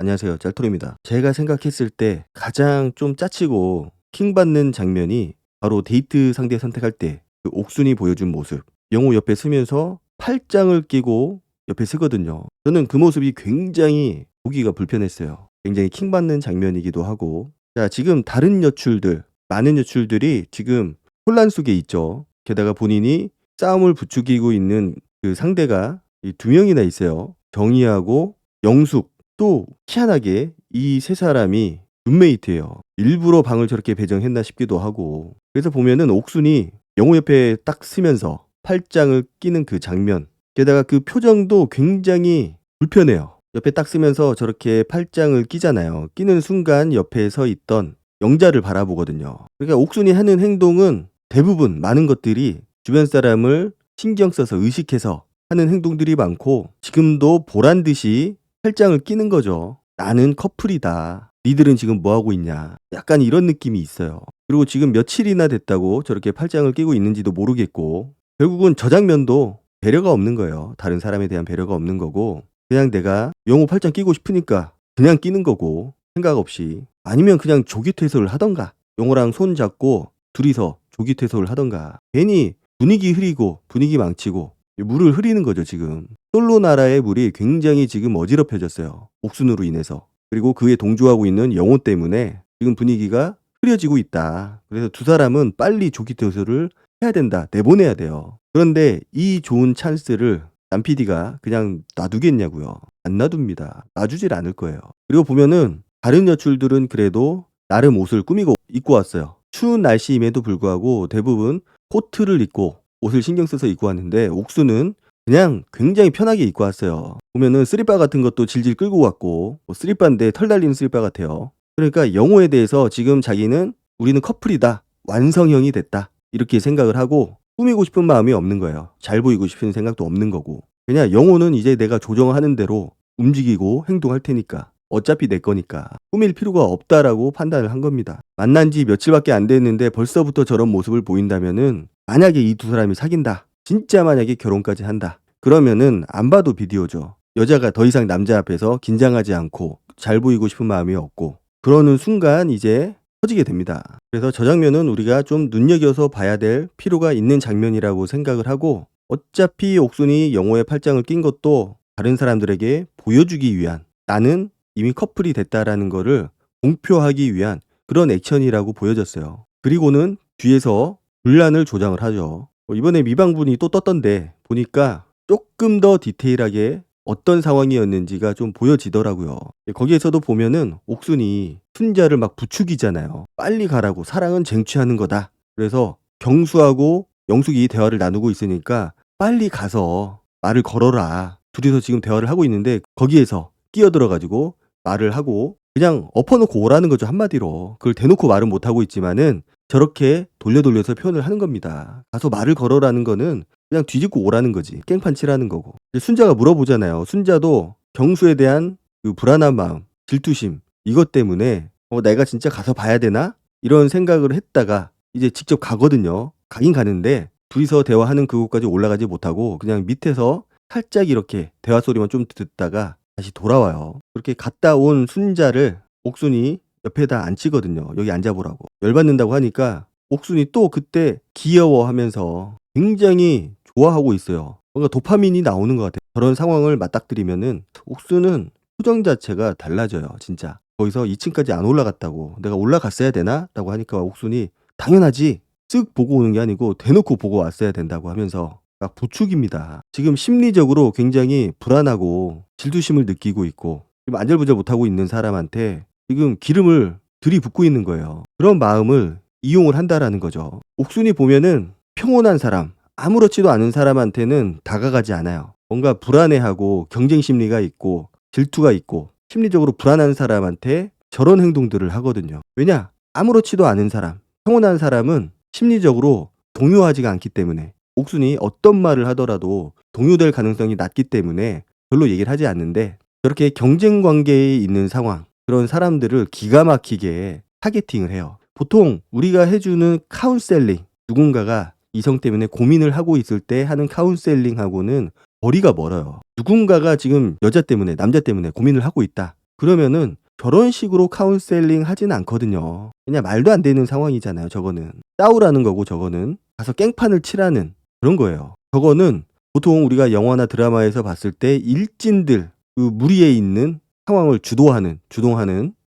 안녕하세요. 짤토리입니다. 제가 생각했을 때 가장 좀 짜치고 킹받는 장면이 바로 데이트 상대 선택할 때 그 옥순이 보여준 모습. 영호 옆에 서면서 팔짱을 끼고 옆에 서거든요. 저는 그 모습이 굉장히 보기가 불편했어요. 굉장히 킹받는 장면이기도 하고. 자, 지금 다른 여출들, 많은 여출들이 지금 혼란 속에 있죠. 게다가 본인이 싸움을 부추기고 있는 그 상대가 이 두 명이나 있어요. 정희하고 영숙. 또 희한하게 이 세 사람이 룸메이트예요. 일부러 방을 저렇게 배정했나 싶기도 하고. 그래서 보면은 옥순이 영호 옆에 딱 서면서 팔짱을 끼는 그 장면. 게다가 그 표정도 굉장히 불편해요. 옆에 딱 서면서 저렇게 팔짱을 끼잖아요. 끼는 순간 옆에 서 있던 영자를 바라보거든요. 그러니까 옥순이 하는 행동은 대부분 많은 것들이 주변 사람을 신경 써서 의식해서 하는 행동들이 많고, 지금도 보란 듯이 팔짱을 끼는 거죠. 나는 커플이다. 니들은 지금 뭐 하고 있냐. 약간 이런 느낌이 있어요. 그리고 지금 며칠이나 됐다고 저렇게 팔짱을 끼고 있는지도 모르겠고, 결국은 저 장면도 배려가 없는 거예요. 다른 사람에 대한 배려가 없는 거고, 그냥 내가 영호 팔짱 끼고 싶으니까 그냥 끼는 거고, 생각 없이. 아니면 그냥 조기퇴소를 하던가, 영호랑 손 잡고 둘이서 조기퇴소를 하던가. 괜히 분위기 흐리고 분위기 망치고 물을 흐리는 거죠. 지금 솔로 나라의 물이 굉장히 지금 어지럽혀졌어요. 옥순으로 인해서. 그리고 그에 동조하고 있는 영호 때문에 지금 분위기가 흐려지고 있다. 그래서 두 사람은 빨리 조기 퇴소를 해야 된다. 내보내야 돼요. 그런데 이 좋은 찬스를 남 PD가 그냥 놔두겠냐고요. 안 놔둡니다. 놔주질 않을 거예요. 그리고 보면은 다른 여출들은 그래도 나름 옷을 꾸미고 입고 왔어요. 추운 날씨임에도 불구하고 대부분 코트를 입고 옷을 신경 써서 입고 왔는데, 옥수는 그냥 굉장히 편하게 입고 왔어요. 보면은 쓰리바 같은 것도 질질 끌고 왔고, 뭐 쓰리바인데 털 달리는 쓰리바 같아요. 그러니까 영호에 대해서 지금 자기는 우리는 커플이다, 완성형이 됐다, 이렇게 생각을 하고 꾸미고 싶은 마음이 없는 거예요. 잘 보이고 싶은 생각도 없는 거고, 그냥 영호는 이제 내가 조정하는 대로 움직이고 행동할 테니까, 어차피 내 거니까 꾸밀 필요가 없다라고 판단을 한 겁니다. 만난 지 며칠밖에 안 됐는데 벌써부터 저런 모습을 보인다면은, 만약에 이 두 사람이 사귄다, 진짜 만약에 결혼까지 한다, 그러면은 안 봐도 비디오죠. 여자가 더 이상 남자 앞에서 긴장하지 않고 잘 보이고 싶은 마음이 없고, 그러는 순간 이제 터지게 됩니다. 그래서 저 장면은 우리가 좀 눈여겨서 봐야 될 필요가 있는 장면이라고 생각을 하고, 어차피 옥순이 영호의 팔짱을 낀 것도 다른 사람들에게 보여주기 위한, 나는 이미 커플이 됐다라는 거를 공표하기 위한 그런 액션이라고 보여졌어요. 그리고는 뒤에서 분란을 조장을 하죠. 이번에 미방분이 또 떴던데 보니까 조금 더 디테일하게 어떤 상황이었는지가 좀 보여지더라고요. 거기에서도 보면은 옥순이 순자를 막 부추기잖아요. 빨리 가라고, 사랑은 쟁취하는 거다. 그래서 경수하고 영숙이 대화를 나누고 있으니까 빨리 가서 말을 걸어라. 둘이서 지금 대화를 하고 있는데 거기에서 끼어들어가지고 말을 하고 그냥 엎어놓고 오라는 거죠. 한마디로. 그걸 대놓고 말은 못하고 있지만은 저렇게 돌려서 표현을 하는 겁니다. 가서 말을 걸어라는 거는 그냥 뒤집고 오라는 거지. 깽판 치라는 거고. 순자가 물어보잖아요. 순자도 경수에 대한 그 불안한 마음, 질투심, 이것 때문에 내가 진짜 가서 봐야 되나? 이런 생각을 했다가 이제 직접 가거든요. 가긴 가는데 둘이서 대화하는 그곳까지 올라가지 못하고 그냥 밑에서 살짝 이렇게 대화 소리만 좀 듣다가 다시 돌아와요. 그렇게 갔다 온 순자를 옥순이 옆에다 앉히거든요. 여기 앉아보라고. 열받는다고 하니까 옥순이 또 그때 귀여워하면서 굉장히 좋아하고 있어요. 뭔가 도파민이 나오는 것 같아요. 저런 상황을 맞닥뜨리면은 옥순은 표정 자체가 달라져요. 진짜. 거기서 2층까지 안 올라갔다고, 내가 올라갔어야 되나? 라고 하니까 옥순이 당연하지, 쓱 보고 오는 게 아니고 대놓고 보고 왔어야 된다고 하면서 막 부축입니다. 지금 심리적으로 굉장히 불안하고 질투심을 느끼고 있고 지금 안절부절 못하고 있는 사람한테 지금 기름을 들이붓고 있는 거예요. 그런 마음을 이용을 한다라는 거죠. 옥순이 보면은 평온한 사람, 아무렇지도 않은 사람한테는 다가가지 않아요. 뭔가 불안해하고 경쟁 심리가 있고 질투가 있고 심리적으로 불안한 사람한테 저런 행동들을 하거든요. 왜냐? 아무렇지도 않은 사람, 평온한 사람은 심리적으로 동요하지가 않기 때문에, 옥순이 어떤 말을 하더라도 동요될 가능성이 낮기 때문에 별로 얘기를 하지 않는데, 저렇게 경쟁 관계에 있는 상황, 그런 사람들을 기가 막히게 타겟팅을 해요. 보통 우리가 해주는 카운셀링, 누군가가 이성 때문에 고민을 하고 있을 때 하는 카운셀링하고는 거리가 멀어요. 누군가가 지금 여자 때문에, 남자 때문에 고민을 하고 있다. 그러면은 저런 식으로 카운셀링 하진 않거든요. 그냥 말도 안 되는 상황이잖아요, 저거는. 싸우라는 거고 저거는. 가서 깽판을 치라는 그런 거예요. 저거는 보통 우리가 영화나 드라마에서 봤을 때 일진들, 그 무리에 있는 상황을 주동하는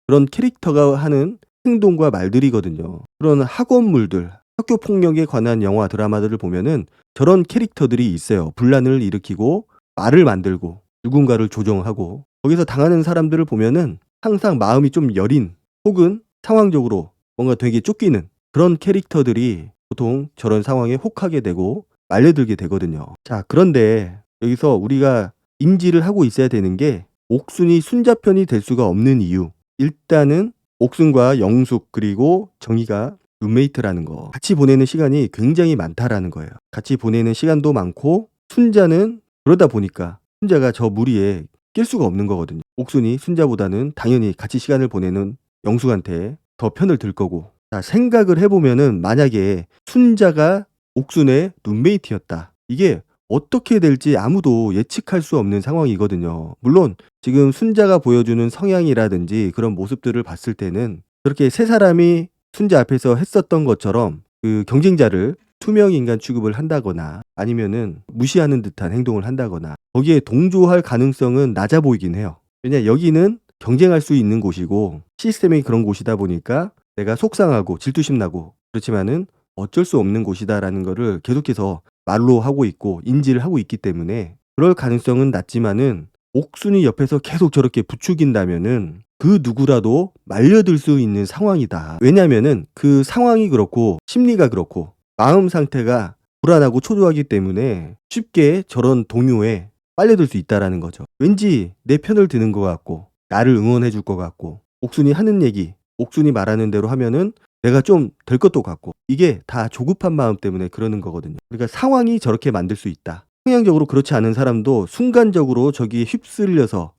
그런 캐릭터가 하는 행동과 말들이거든요. 그런 학원물들, 학교 폭력에 관한 영화, 드라마들을 보면은 저런 캐릭터들이 있어요. 분란을 일으키고 말을 만들고 누군가를 조종하고 거기서 당하는 사람들을 보면은 항상 마음이 좀 여린 혹은 상황적으로 뭔가 되게 쫓기는 그런 캐릭터들이 보통 저런 상황에 혹하게 되고 말려들게 되거든요. 자, 그런데 여기서 우리가 인지를 하고 있어야 되는 게 옥순이 순자편이 될 수가 없는 이유. 일단은 옥순과 영숙 그리고 정희가 룸메이트라는 거. 같이 보내는 시간이 굉장히 많다라는 거예요. 같이 보내는 시간도 많고 순자는 그러다 보니까 순자가 저 무리에 낄 수가 없는 거거든요. 옥순이 순자보다는 당연히 같이 시간을 보내는 영숙한테 더 편을 들 거고. 자, 생각을 해보면은 만약에 순자가 옥순의 룸메이트였다. 이게 어떻게 될지 아무도 예측할 수 없는 상황이거든요. 물론 지금 순자가 보여주는 성향이라든지 그런 모습들을 봤을 때는 그렇게 세 사람이 순자 앞에서 했었던 것처럼 그 경쟁자를 투명 인간 취급을 한다거나 아니면은 무시하는 듯한 행동을 한다거나 거기에 동조할 가능성은 낮아 보이긴 해요. 왜냐 여기는 경쟁할 수 있는 곳이고 시스템이 그런 곳이다 보니까 내가 속상하고 질투심 나고 그렇지만은 어쩔 수 없는 곳이다라는 거를 계속해서 말로 하고 있고 인지를 하고 있기 때문에 그럴 가능성은 낮지만은 옥순이 옆에서 계속 저렇게 부추긴다면은 그 누구라도 말려들 수 있는 상황이다. 왜냐면은 그 상황이 그렇고 심리가 그렇고 마음 상태가 불안하고 초조하기 때문에 쉽게 저런 동요에 빨려들 수 있다라는 거죠. 왠지 내 편을 드는 것 같고 나를 응원해 줄 것 같고 옥순이 하는 얘기, 옥순이 말하는 대로 하면은 내가 좀 될 것도 같고 이게 다 조급한 마음 때문에 그러는 거거든요. 그러니까 상황이 저렇게 만들 수 있다. 성향적으로 그렇지 않은 사람도 순간적으로 저기에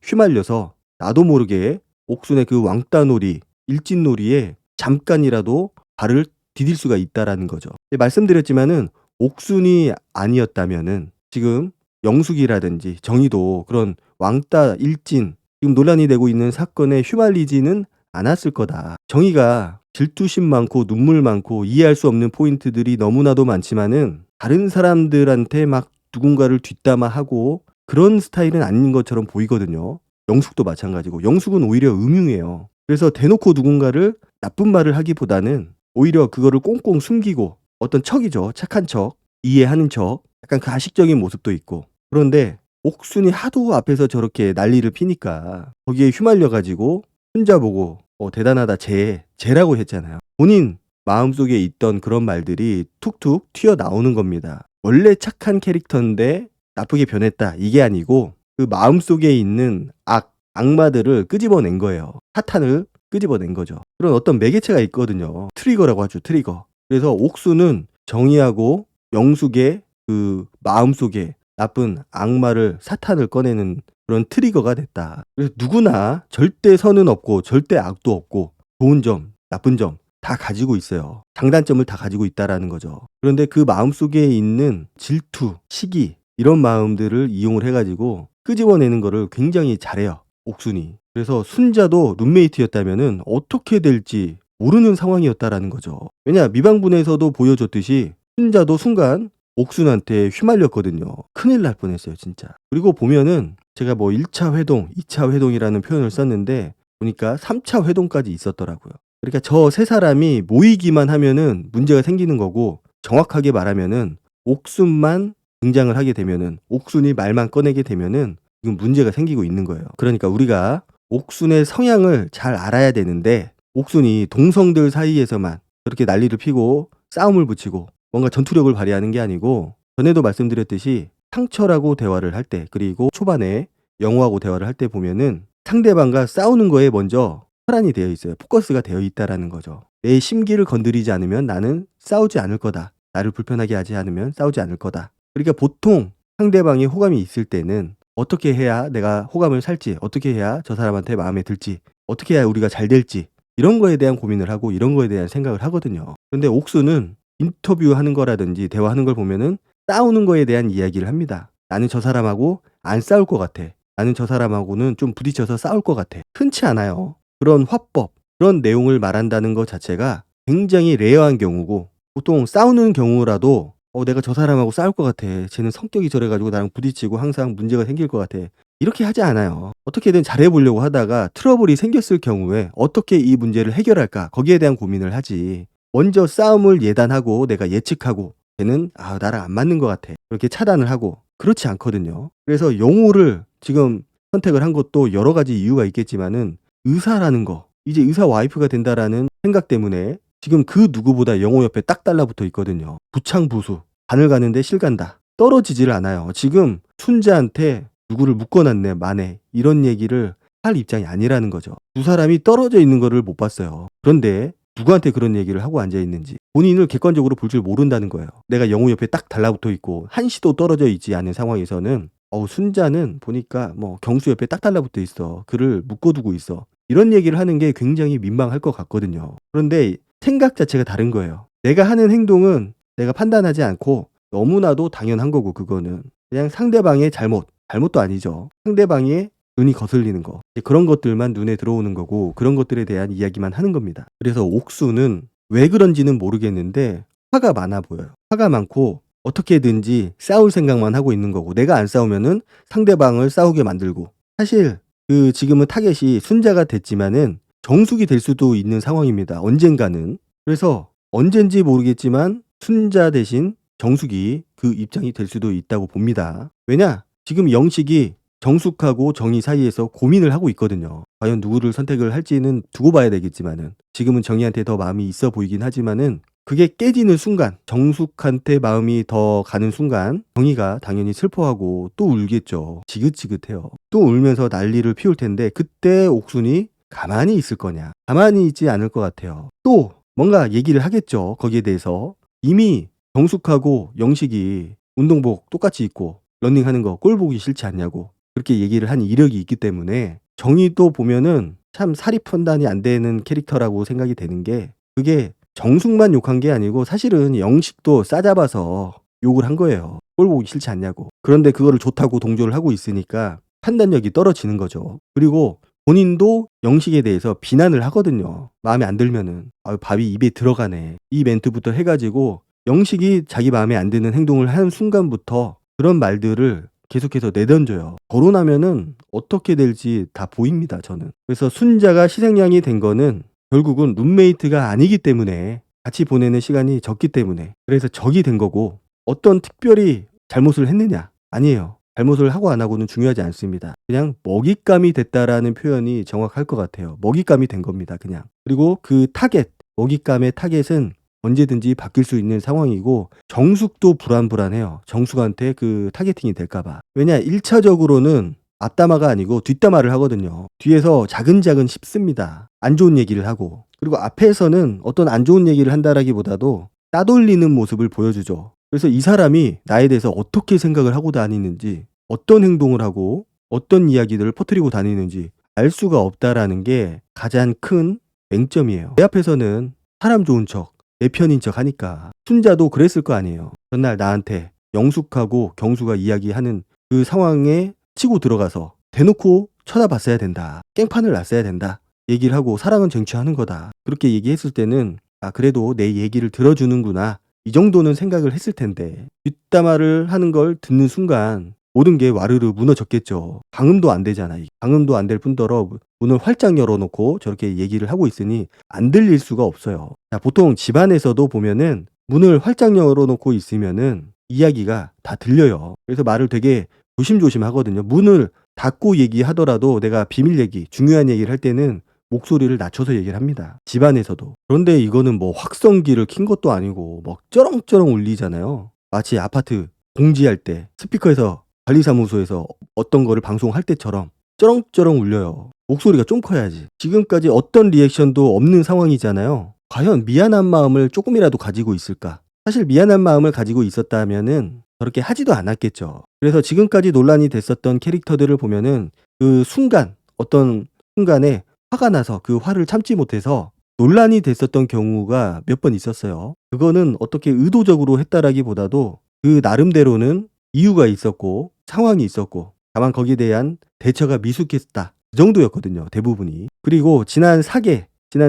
휘말려서 나도 모르게 옥순의 그 왕따놀이, 일진놀이에 잠깐이라도 발을 디딜 수가 있다라는 거죠. 말씀드렸지만은 옥순이 아니었다면은 지금 영숙이라든지 정희도 그런 왕따, 일진, 지금 논란이 되고 있는 사건에 휘말리지는 않았을 거다. 정희가 질투심 많고 눈물 많고 이해할 수 없는 포인트들이 너무나도 많지만은 다른 사람들한테 막 누군가를 뒷담화하고 그런 스타일은 아닌 것처럼 보이거든요. 영숙도 마찬가지고 영숙은 오히려 음흉해요. 그래서 대놓고 누군가를 나쁜 말을 하기보다는 오히려 그거를 꽁꽁 숨기고 어떤 척이죠. 착한 척, 이해하는 척, 약간 가식적인 모습도 있고. 그런데 옥순이 하도 앞에서 저렇게 난리를 피니까 거기에 휘말려가지고 혼자 보고 대단하다 쟤라고 했잖아요. 본인 마음속에 있던 그런 말들이 툭툭 튀어나오는 겁니다. 원래 착한 캐릭터인데 나쁘게 변했다 이게 아니고 그 마음속에 있는 악마들을 끄집어낸 거예요. 사탄을 끄집어낸 거죠. 그런 어떤 매개체가 있거든요. 트리거라고 하죠. 트리거. 그래서 옥수는 정의하고 영숙의 그 마음속에 나쁜 악마를 사탄을 꺼내는 그런 트리거가 됐다. 그래서 누구나 절대 선은 없고 절대 악도 없고 좋은 점, 나쁜 점 다 가지고 있어요. 장단점을 다 가지고 있다라는 거죠. 그런데 그 마음속에 있는 질투, 시기 이런 마음들을 이용을 해가지고 끄집어내는 거를 굉장히 잘해요. 옥순이. 그래서 순자도 룸메이트였다면은 어떻게 될지 모르는 상황이었다라는 거죠. 왜냐 미방분에서도 보여줬듯이 순자도 순간 옥순한테 휘말렸거든요. 큰일 날 뻔했어요 진짜. 그리고 보면은 제가 뭐 1차 회동, 2차 회동이라는 표현을 썼는데 보니까 3차 회동까지 있었더라고요. 그러니까 저 세 사람이 모이기만 하면은 문제가 생기는 거고 정확하게 말하면은 옥순만 등장을 하게 되면은 옥순이 말만 꺼내게 되면은 지금 문제가 생기고 있는 거예요. 그러니까 우리가 옥순의 성향을 잘 알아야 되는데 옥순이 동성들 사이에서만 그렇게 난리를 피고 싸움을 붙이고 뭔가 전투력을 발휘하는 게 아니고 전에도 말씀드렸듯이 상철하고 대화를 할 때 그리고 초반에 영호하고 대화를 할 때 보면은 상대방과 싸우는 거에 먼저 혈안이 되어 있어요. 포커스가 되어 있다라는 거죠. 내 심기를 건드리지 않으면 나는 싸우지 않을 거다. 나를 불편하게 하지 않으면 싸우지 않을 거다. 그러니까 보통 상대방이 호감이 있을 때는 어떻게 해야 내가 호감을 살지, 어떻게 해야 저 사람한테 마음에 들지, 어떻게 해야 우리가 잘 될지 이런 거에 대한 고민을 하고 이런 거에 대한 생각을 하거든요. 그런데 옥수는 인터뷰하는 거라든지 대화하는 걸 보면은 싸우는 거에 대한 이야기를 합니다. 나는 저 사람하고 안 싸울 것 같아. 나는 저 사람하고는 좀 부딪혀서 싸울 것 같아. 흔치 않아요. 그런 화법, 그런 내용을 말한다는 것 자체가 굉장히 레어한 경우고, 보통 싸우는 경우라도 내가 저 사람하고 싸울 것 같아. 쟤는 성격이 저래가지고 나랑 부딪히고 항상 문제가 생길 것 같아. 이렇게 하지 않아요. 어떻게든 잘해보려고 하다가 트러블이 생겼을 경우에 어떻게 이 문제를 해결할까? 거기에 대한 고민을 하지. 먼저 싸움을 예단하고 내가 예측하고 쟤는 나랑 안 맞는 것 같아. 그렇게 차단을 하고 그렇지 않거든요. 그래서 영호를 지금 선택을 한 것도 여러 가지 이유가 있겠지만은 의사라는 거, 이제 의사 와이프가 된다라는 생각 때문에 지금 그 누구보다 영호 옆에 딱 달라붙어 있거든요. 부창부수, 바늘 가는데 실 간다. 떨어지질 않아요. 지금 순자한테 누구를 묶어놨네, 마네, 이런 얘기를 할 입장이 아니라는 거죠. 두 사람이 떨어져 있는 거를 못 봤어요. 그런데 누구한테 그런 얘기를 하고 앉아있는지 본인을 객관적으로 볼 줄 모른다는 거예요. 내가 영호 옆에 딱 달라붙어 있고 한시도 떨어져 있지 않은 상황에서는 순자는 보니까 경수 옆에 딱 달라붙어 있어. 그를 묶어두고 있어. 이런 얘기를 하는 게 굉장히 민망할 것 같거든요. 그런데 생각 자체가 다른 거예요. 내가 하는 행동은 내가 판단하지 않고 너무나도 당연한 거고, 그거는 그냥 상대방의 잘못도 아니죠. 상대방의 눈이 거슬리는 거, 그런 것들만 눈에 들어오는 거고, 그런 것들에 대한 이야기만 하는 겁니다. 그래서 옥수는 왜 그런지는 모르겠는데 화가 많아 보여요. 화가 많고 어떻게든지 싸울 생각만 하고 있는 거고, 내가 안 싸우면은 상대방을 싸우게 만들고, 사실 지금은 타겟이 순자가 됐지만은 정숙이 될 수도 있는 상황입니다. 언젠가는. 그래서 언젠지 모르겠지만 순자 대신 정숙이 그 입장이 될 수도 있다고 봅니다. 왜냐? 지금 영식이 정숙하고 정희 사이에서 고민을 하고 있거든요. 과연 누구를 선택을 할지는 두고 봐야 되겠지만은 지금은 정희한테 더 마음이 있어 보이긴 하지만은 그게 깨지는 순간, 정숙한테 마음이 더 가는 순간 정희가 당연히 슬퍼하고 또 울겠죠. 지긋지긋해요. 또 울면서 난리를 피울 텐데 그때 옥순이 가만히 있을 거냐? 가만히 있지 않을 것 같아요. 또 뭔가 얘기를 하겠죠. 거기에 대해서. 이미 정숙하고 영식이 운동복 똑같이 입고 러닝하는 거 꼴 보기 싫지 않냐고 그렇게 얘기를 한 이력이 있기 때문에, 정희도 보면은 참 사리 판단이 안 되는 캐릭터라고 생각이 되는 게, 그게 정숙만 욕한 게 아니고 사실은 영식도 싸잡아서 욕을 한 거예요. 꼴 보기 싫지 않냐고. 그런데 그거를 좋다고 동조를 하고 있으니까 판단력이 떨어지는 거죠. 그리고 본인도 영식에 대해서 비난을 하거든요. 마음에 안 들면은 밥이 입에 들어가네, 이 멘트부터 해가지고 영식이 자기 마음에 안 드는 행동을 하는 순간부터 그런 말들을 계속해서 내던져요. 거론하면은 어떻게 될지 다 보입니다, 저는. 그래서 순자가 희생양이 된 거는 결국은 룸메이트가 아니기 때문에, 같이 보내는 시간이 적기 때문에, 그래서 적이 된 거고, 어떤 특별히 잘못을 했느냐? 아니에요. 잘못을 하고 안 하고는 중요하지 않습니다. 그냥 먹잇감이 됐다라는 표현이 정확할 것 같아요. 먹잇감이 된 겁니다, 그냥. 그리고 그 먹잇감의 타겟은 언제든지 바뀔 수 있는 상황이고, 정숙도 불안해요. 정숙한테 그 타겟팅이 될까봐. 왜냐, 1차적으로는 앞담화가 아니고 뒷담화를 하거든요. 뒤에서 자근자근 씹습니다. 안 좋은 얘기를 하고. 그리고 앞에서는 어떤 안 좋은 얘기를 한다라기보다도 따돌리는 모습을 보여주죠. 그래서 이 사람이 나에 대해서 어떻게 생각을 하고 다니는지, 어떤 행동을 하고 어떤 이야기들을 퍼뜨리고 다니는지 알 수가 없다라는 게 가장 큰 맹점이에요. 내 앞에서는 사람 좋은 척, 내 편인 척 하니까. 순자도 그랬을 거 아니에요. 전날 나한테 영숙하고 경수가 이야기하는 그 상황에 치고 들어가서 대놓고 쳐다봤어야 된다, 깽판을 놨어야 된다 얘기를 하고, 사랑은 쟁취하는 거다 그렇게 얘기했을 때는 그래도 내 얘기를 들어주는구나, 이 정도는 생각을 했을 텐데, 뒷담화를 하는 걸 듣는 순간 모든 게 와르르 무너졌겠죠. 방음도 안 되잖아. 방음도 안 될 뿐더러 문을 활짝 열어놓고 저렇게 얘기를 하고 있으니 안 들릴 수가 없어요. 보통 집안에서도 보면은 문을 활짝 열어놓고 있으면은 이야기가 다 들려요. 그래서 말을 되게 조심조심 하거든요. 문을 닫고 얘기하더라도 내가 비밀 얘기, 중요한 얘기를 할 때는 목소리를 낮춰서 얘기를 합니다. 집안에서도. 그런데 이거는 확성기를 킨 것도 아니고 쩌렁쩌렁 울리잖아요. 마치 아파트 공지할 때 스피커에서 관리사무소에서 어떤 거를 방송할 때처럼 쩌렁쩌렁 울려요. 목소리가 좀 커야지. 지금까지 어떤 리액션도 없는 상황이잖아요. 과연 미안한 마음을 조금이라도 가지고 있을까? 사실 미안한 마음을 가지고 있었다면은 저렇게 하지도 않았겠죠. 그래서 지금까지 논란이 됐었던 캐릭터들을 보면은 그 순간, 어떤 순간에 화가 나서 그 화를 참지 못해서 논란이 됐었던 경우가 몇 번 있었어요. 그거는 어떻게 의도적으로 했다라기보다도 그 나름대로는 이유가 있었고 상황이 있었고 다만 거기에 대한 대처가 미숙했다. 그 정도였거든요. 대부분이. 그리고 지난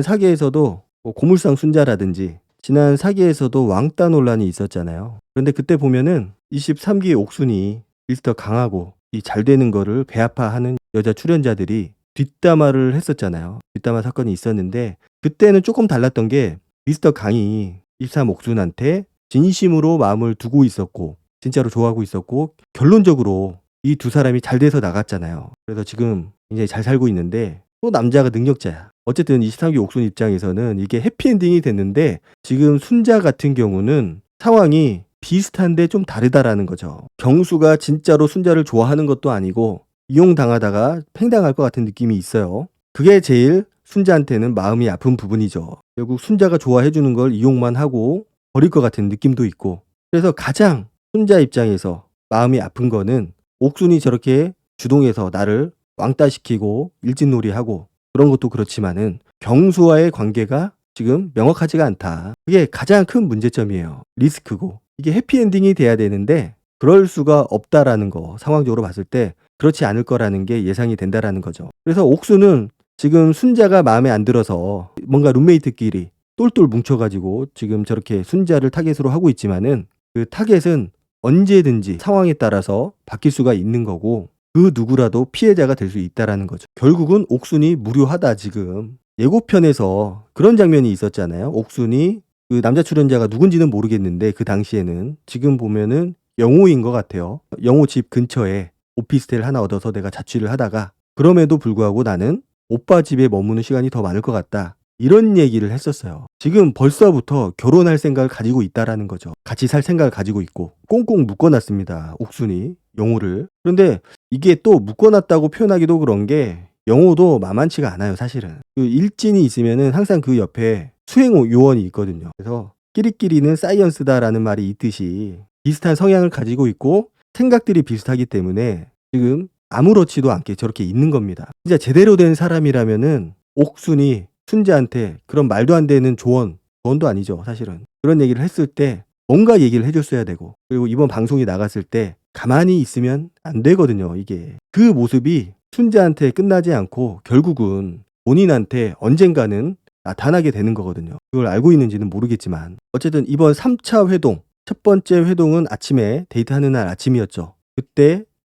사계에서도 뭐 고물상 순자라든지 지난 사계에서도 왕따 논란이 있었잖아요. 그런데 그때 보면은 23기 옥순이 미스터 강하고 이 잘 되는 거를 배아파하는 여자 출연자들이 뒷담화를 했었잖아요. 뒷담화 사건이 있었는데 그때는 조금 달랐던 게 미스터 강이 23 옥순한테 진심으로 마음을 두고 있었고 진짜로 좋아하고 있었고 결론적으로 이 두 사람이 잘 돼서 나갔잖아요. 그래서 지금 굉장히 잘 살고 있는데 또 남자가 능력자야. 어쨌든 23기 옥순 입장에서는 이게 해피엔딩이 됐는데 지금 순자 같은 경우는 상황이 비슷한데 좀 다르다라는 거죠. 경수가 진짜로 순자를 좋아하는 것도 아니고 이용당하다가 팽당할 것 같은 느낌이 있어요. 그게 제일 순자한테는 마음이 아픈 부분이죠. 결국 순자가 좋아해주는 걸 이용만 하고 버릴 것 같은 느낌도 있고 그래서 가장 순자 입장에서 마음이 아픈 거는 옥순이 저렇게 주동해서 나를 왕따시키고 일진놀이하고 그런 것도 그렇지만은 경수와의 관계가 지금 명확하지가 않다. 그게 가장 큰 문제점이에요. 리스크고 이게 해피엔딩이 돼야 되는데 그럴 수가 없다라는 거 상황적으로 봤을 때 그렇지 않을 거라는 게 예상이 된다라는 거죠. 그래서 옥수는 지금 순자가 마음에 안 들어서 뭔가 룸메이트끼리 똘똘 뭉쳐가지고 지금 저렇게 순자를 타겟으로 하고 있지만은 그 타겟은 언제든지 상황에 따라서 바뀔 수가 있는 거고 그 누구라도 피해자가 될 수 있다라는 거죠. 결국은 옥순이 무료하다 지금. 예고편에서 그런 장면이 있었잖아요. 옥순이 그 남자 출연자가 누군지는 모르겠는데 그 당시에는 지금 보면은 영호인 것 같아요. 영호 집 근처에 오피스텔 하나 얻어서 내가 자취를 하다가 그럼에도 불구하고 나는 오빠 집에 머무는 시간이 더 많을 것 같다. 이런 얘기를 했었어요. 지금 벌써부터 결혼할 생각을 가지고 있다라는 거죠. 같이 살 생각을 가지고 있고 꽁꽁 묶어놨습니다. 옥순이 영호를. 그런데 이게 또 묶어놨다고 표현하기도 그런 게 영호도 만만치가 않아요. 사실은. 그 일진이 있으면은 항상 그 옆에 수행 요원이 있거든요. 그래서 끼리끼리는 사이언스다라는 말이 있듯이 비슷한 성향을 가지고 있고 생각들이 비슷하기 때문에 지금 아무렇지도 않게 저렇게 있는 겁니다. 진짜 제대로 된 사람이라면은 옥순이 순자한테 그런 말도 안 되는 조언도 아니죠. 사실은. 그런 얘기를 했을 때 뭔가 얘기를 해줬어야 되고 그리고 이번 방송이 나갔을 때 가만히 있으면 안 되거든요. 이게. 그 모습이 순자한테 끝나지 않고 결국은 본인한테 언젠가는 나타나게 되는 거거든요. 그걸 알고 있는지는 모르겠지만 어쨌든 이번 3차 회동 첫 번째 회동은 아침에 데이트하는 날 아침이었죠.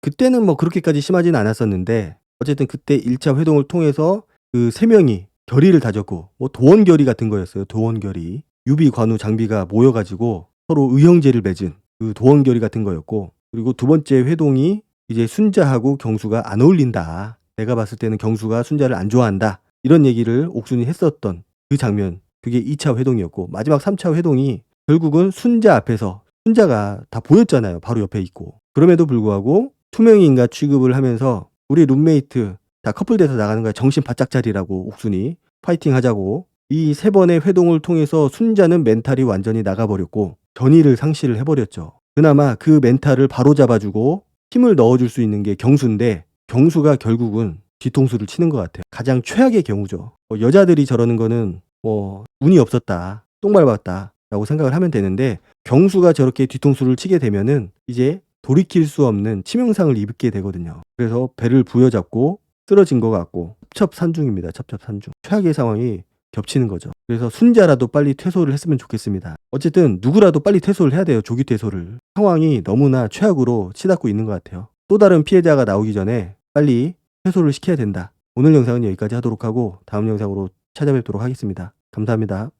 그때는 뭐 그렇게까지 심하진 않았었는데 어쨌든 그때 1차 회동을 통해서 그 세 명이 결의를 다졌고 뭐 도원결의 같은 거였어요. 도원결의. 유비, 관우, 장비가 모여가지고 서로 의형제를 맺은 그 도원결의 같은 거였고 그리고 두 번째 회동이 이제 순자하고 경수가 안 어울린다. 내가 봤을 때는 경수가 순자를 안 좋아한다. 이런 얘기를 옥순이 했었던 그 장면. 그게 2차 회동이었고 마지막 3차 회동이 결국은 순자 앞에서 순자가 다 보였잖아요. 바로 옆에 있고. 그럼에도 불구하고 투명인가 취급을 하면서 우리 룸메이트 다 커플돼서 나가는 거야. 정신 바짝 차리라고 옥순이 파이팅 하자고. 이 세 번의 회동을 통해서 순자는 멘탈이 완전히 나가버렸고 견의를 상실을 해버렸죠. 그나마 그 멘탈을 바로잡아주고 힘을 넣어줄 수 있는 게 경수인데 경수가 결국은 뒤통수를 치는 것 같아요. 가장 최악의 경우죠. 여자들이 저러는 거는 뭐 운이 없었다. 똥 밟았다. 라고 생각을 하면 되는데 경수가 저렇게 뒤통수를 치게 되면은 이제 돌이킬 수 없는 치명상을 입게 되거든요. 그래서 배를 부여잡고 쓰러진 것 같고 첩첩산중입니다. 첩첩산중. 최악의 상황이 겹치는 거죠. 그래서 순자라도 빨리 퇴소를 했으면 좋겠습니다. 어쨌든 누구라도 빨리 퇴소를 해야 돼요. 조기 퇴소를. 상황이 너무나 최악으로 치닫고 있는 것 같아요. 또 다른 피해자가 나오기 전에 빨리 퇴소를 시켜야 된다. 오늘 영상은 여기까지 하도록 하고 다음 영상으로 찾아뵙도록 하겠습니다. 감사합니다.